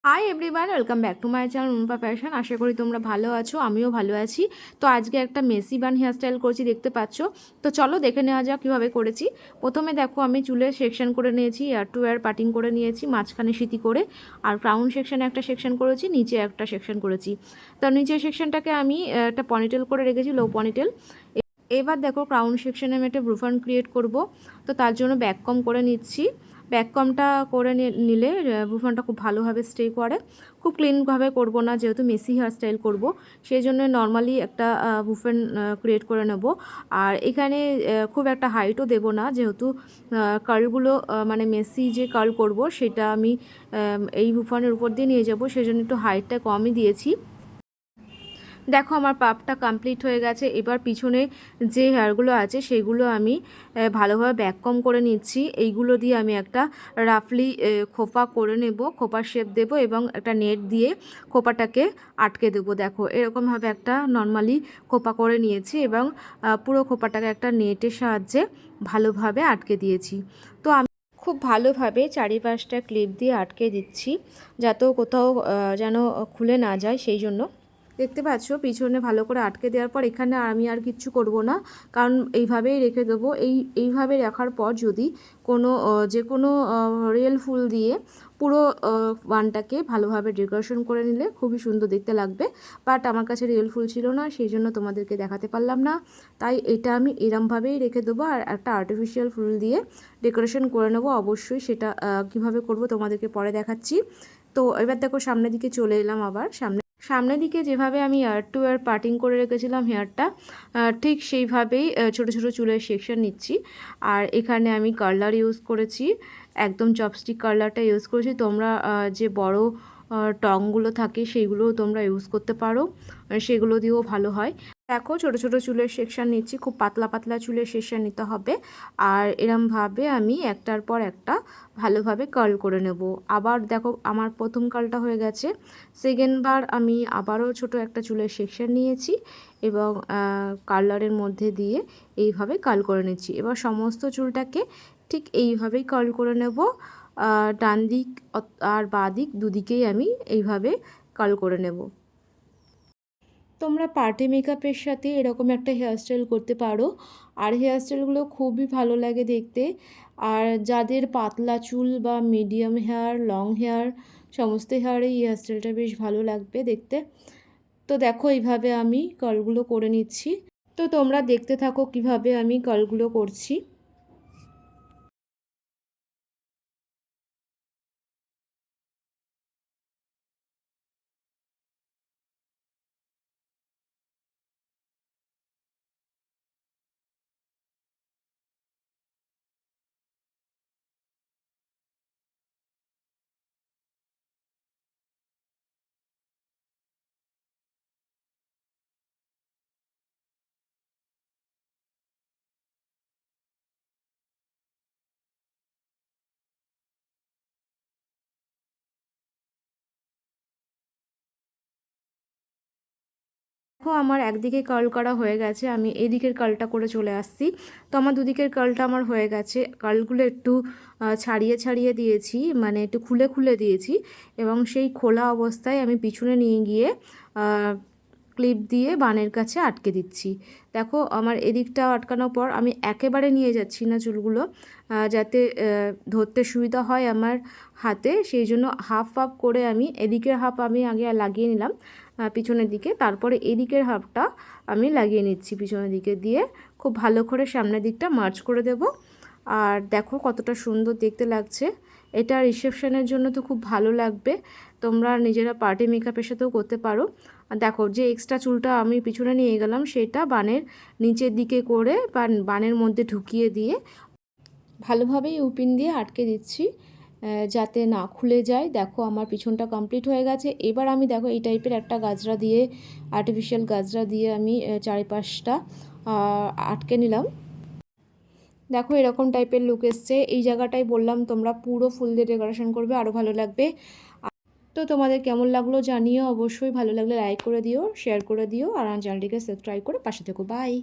High everyone, welcome back to my channel Rumpa fashion. আশা করি তোমরা ভালো আছো, আমিও ভালো আছি। তো আজকে একটা মেসি বান হেয়ারস্টাইল করছি, দেখতে পাচ্ছ। তো চলো দেখে নেওয়া যাক কীভাবে করেছি। প্রথমে দেখো আমি চুলের সেকশন করে নিয়েছি, এয়ার টু এয়ার পাটিং করে নিয়েছি, মাঝখানে সিটি করে, আর ক্রাউন সেকশনে একটা সেকশন করেছি, নিচে একটা সেকশন করেছি। তো নিচের সেকশনটাকে আমি একটা পনিটেল করে রেখেছি, লো পনিটেল। এবার দেখো ক্রাউন সেকশনে আমি একটা ব্রুফান ক্রিয়েট করব। তো তার জন্য ব্যাক কম করে নিচ্ছি। ব্যাক কমটা করে নিলে ব্রুফানটা খুব ভালোভাবে স্টে করে। খুব ক্লিনভাবে করব না, যেহেতু মেসি হেয়ারস্টাইল করব, সেই জন্য নর্মালি একটা ব্রুফান ক্রিয়েট করে নেব। আর এখানে খুব একটা হাইটও দেব না, যেহেতু কার্লগুলো মানে মেসি যে কার্ল করব সেটা আমি এই ব্রুফানের উপর দিয়ে নিয়ে যাব, সেই জন্য একটু হাইটটা কমই দিয়েছি। দেখো আমার পাপটা কমপ্লিট হয়ে গেছে। এবার পিছনে যে হেয়ারগুলো আছে সেগুলো আমি ভালোভাবে ব্যাককম করে নিচ্ছি। এইগুলো দিয়ে আমি একটা রাফলি খোপা করে নেব, খোপার শেপ দেব এবং একটা নেট দিয়ে খোপাটাকে আটকে দেবো। দেখো এরকমভাবে একটা নর্মালি খোপা করে নিয়েছি এবং পুরো খোপাটাকে একটা নেটের সাহায্যে ভালোভাবে আটকে দিয়েছি। তো আমি খুব ভালোভাবে চারিপাশটা ক্লিপ দিয়ে আটকে দিচ্ছি, যাতে কোথাও যেন খুলে না যায়, সেই জন্য। দেখতে পাচ্ছ পিছনে ভালো করে আটকে দেওয়ার পর এখানে আমি আর কিচ্ছু করব না, কারণ এইভাবেই রেখে দেবো। এইভাবে রাখার পর যদি কোনো যে কোনো রিয়েল ফুল দিয়ে পুরো ওয়ানটাকে ভালোভাবে ডেকোরেশন করে নিলে খুবই সুন্দর দেখতে লাগবে। বাট আমার কাছে রিয়েল ফুল ছিল না, সেই জন্য তোমাদেরকে দেখাতে পারলাম না। তাই এটা আমি এরমভাবেই রেখে দেবো আর একটা আর্টিফিশিয়াল ফুল দিয়ে ডেকোরেশন করে নেবো। অবশ্যই সেটা কিভাবে করব তোমাদেরকে পরে দেখাচ্ছি। তো এবার দেখো সামনের দিকে চলে এলাম। আবার সামনের দিকে যেভাবে আমি এয়ার টু এয়ার পার্টিং করে রেখেছিলাম হেয়ারটা, ঠিক সেইভাবেই ছোটো ছোটো চুলের সেকশন নিচ্ছি। আর এখানে আমি কার্লার ইউজ করেছি, একদম চপস্টিক কার্লারটা ইউজ করেছি। তোমরা যে বড় টংগুলো থাকে সেইগুলোও তোমরা ইউজ করতে পারো, সেগুলো দিয়েও ভালো হয়। দেখো ছোটো ছোটো চুলের সেকশন নিচ্ছি, খুব পাতলা পাতলা চুলের সেকশন নিতে হবে। আর এরমভাবে আমি একটার পর একটা ভালোভাবে কার্ল করে নেব। আবার দেখো আমার প্রথম কার্লটা হয়ে গেছে, সেকেন্ডবার আমি আবারও ছোট একটা চুলের সেকশন নিয়েছি এবং কার্লারের মধ্যে দিয়ে এইভাবে কার্ল করে নিচ্ছি। এবার সমস্ত চুলটাকে ঠিক এইভাবেই কার্ল করে নেব। ডান দিক আর বাঁ দিক দুদিকেই আমি এইভাবে কার্ল করে নেব। তোমরা পার্টি মেকআপের সাথে এরকম একটা হেয়ারস্টাইল করতে পারো, আর হেয়ারস্টাইলগুলো খুবই ভালো লাগে দেখতে। আর যাদের পাতলা চুল বা মিডিয়াম হেয়ার, লং হেয়ার, সমস্ত হেয়ারে এই হেয়ারস্টাইলটা বেশ ভালো লাগবে দেখতে। তো দেখো এইভাবে আমি কার্লগুলো করে নিচ্ছি। তো তোমরা দেখতে থাকো কিভাবে আমি কার্লগুলো করছি। দেখো আমার একদিকে কার্ল করা হয়ে গেছে, আমি এদিকের কার্লটা করে চলে আসছি। তো আমার দুদিকের কার্লটা আমার হয়ে গেছে। কার্লগুলো একটু ছাড়িয়ে ছাড়িয়ে দিয়েছি, মানে একটু খুলে খুলে দিয়েছি, এবং সেই খোলা অবস্থায় আমি পিছনে নিয়ে গিয়ে ক্লিপ দিয়ে বানের কাছে আটকে দিচ্ছি। দেখো আমার এদিকটা আটকানোর পর আমি একেবারে নিয়ে যাচ্ছি না চুলগুলো, যাতে ধরতে সুবিধা হয় আমার হাতে, সেই জন্য হাফ হাফ করে আমি এদিকের হাফ আমি আগে লাগিয়ে নিলাম পিছনের দিকে, তারপরে এদিকের হাফটা আমি লাগিয়ে নিচ্ছি পিছনের দিকে দিয়ে খুব ভালো করে সামনের দিকটা মার্চ করে দেব। আর দেখো কতটা সুন্দর দেখতে লাগছে। এটা রিসেপশনের জন্য তো খুব ভালো লাগবে, তোমরা নিজেরা পার্টি মেকআপের সাথেও করতে পারো। দেখো যে এক্সট্রা চুলটা আমি পিছনে নিয়ে গেলাম সেটা বানের নিচের দিকে করে বা বানের মধ্যে ঢুকিয়ে দিয়ে ভালোভাবে ইউপিন দিয়ে আটকে দিচ্ছি, যাতে না খুলে যায়। দেখো আমার পিছনটা কমপ্লিট হয়ে গেছে। এবার আমি দেখো এই টাইপের একটা গাজরা দিয়ে, আর্টিফিশিয়াল গাজরা দিয়ে আমি চারিপাশটা আটকে নিলাম। দেখো এরকম টাইপের লুক এসছে। এই জায়গাটাই বললাম তোমরা পুরো ফুল দিয়ে ডেকোরেশন করবে, আরও ভালো লাগবে। তো তোমাদের কেমন লাগলো জানিও, অবশ্যই ভালো লাগলে লাইক করে দিও, শেয়ার করে দিও, আর আমার চ্যানেলটিকে সাবস্ক্রাইব করে পাশে থেকো। বাই।